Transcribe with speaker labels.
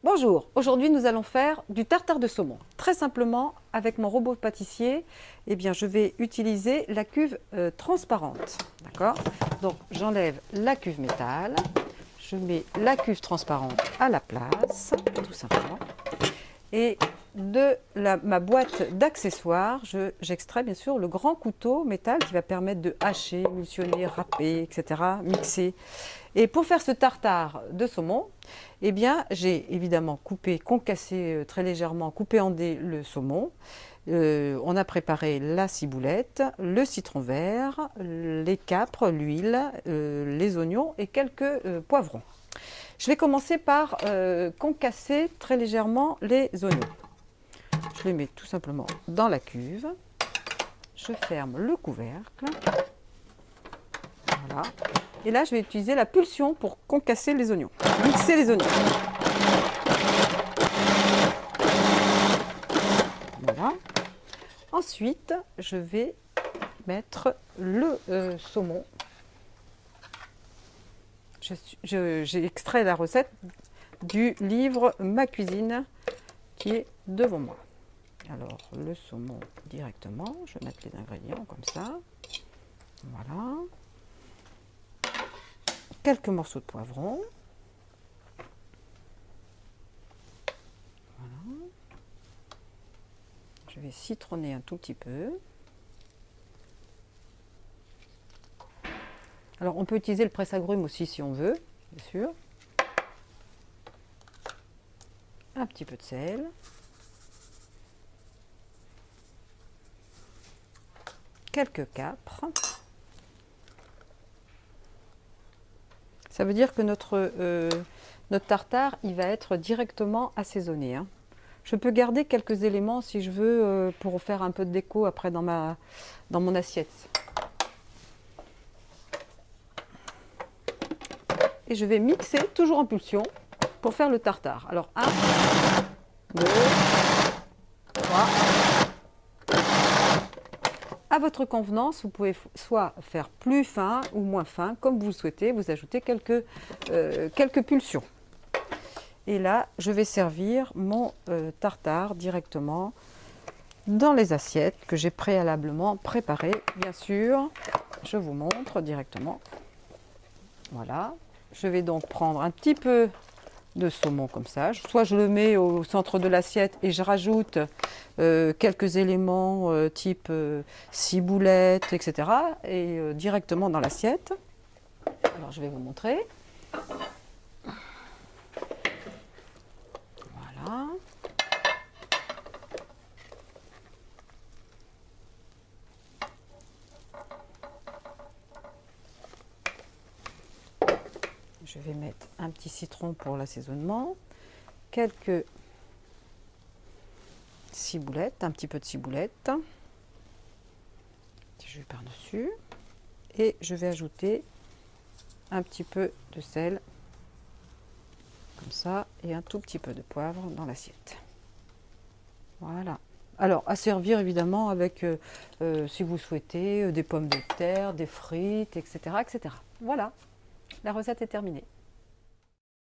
Speaker 1: Bonjour, aujourd'hui nous allons faire du tartare de saumon. Très simplement, avec mon robot pâtissier, je vais utiliser la cuve transparente. D'accord? Donc j'enlève la cuve métal, je mets la cuve transparente à la place, tout simplement. Et de ma boîte d'accessoires, j'extrais bien sûr le grand couteau métal qui va permettre de hacher, émulsionner, râper, etc., mixer. Et pour faire ce tartare de saumon, j'ai évidemment concassé très légèrement, coupé en dés le saumon. On a préparé la ciboulette, le citron vert, les capres, l'huile, les oignons et quelques poivrons. Je vais commencer par concasser très légèrement les oignons. Je les mets tout simplement dans la cuve. Je ferme le couvercle. Voilà. Et là, je vais utiliser la pulsion pour concasser les oignons, mixer les oignons. Voilà. Ensuite, je vais mettre le saumon. J'ai extrait la recette du livre Ma cuisine qui est devant moi. Alors, le saumon directement, je vais mettre les ingrédients comme ça. Voilà. Quelques morceaux de poivron. Voilà. Je vais citronner un tout petit peu. Alors, on peut utiliser le presse-agrumes aussi si on veut, bien sûr. Un petit peu de sel. Quelques capres. Ça veut dire que notre tartare, il va être directement assaisonné. Hein. Je peux garder quelques éléments si je veux pour faire un peu de déco après dans mon assiette. Et je vais mixer toujours en pulsion pour faire le tartare. Alors 1, 2, 3. À votre convenance, vous pouvez soit faire plus fin ou moins fin, comme vous le souhaitez. Vous ajoutez quelques pulsions. Et là, je vais servir mon tartare directement dans les assiettes que j'ai préalablement préparées. Bien sûr, je vous montre directement. Voilà. Je vais donc prendre un petit peu de saumon comme ça. Soit je le mets au centre de l'assiette et je rajoute quelques éléments type ciboulette, etc. et directement dans l'assiette. Alors je vais vous montrer. Voilà. Je vais mettre un petit citron pour l'assaisonnement, quelques ciboulettes, un petit peu de ciboulette, petit jus par-dessus, et je vais ajouter un petit peu de sel, comme ça, et un tout petit peu de poivre dans l'assiette. Voilà. Alors, à servir évidemment avec, si vous souhaitez, des pommes de terre, des frites, etc., etc. Voilà, la recette est terminée.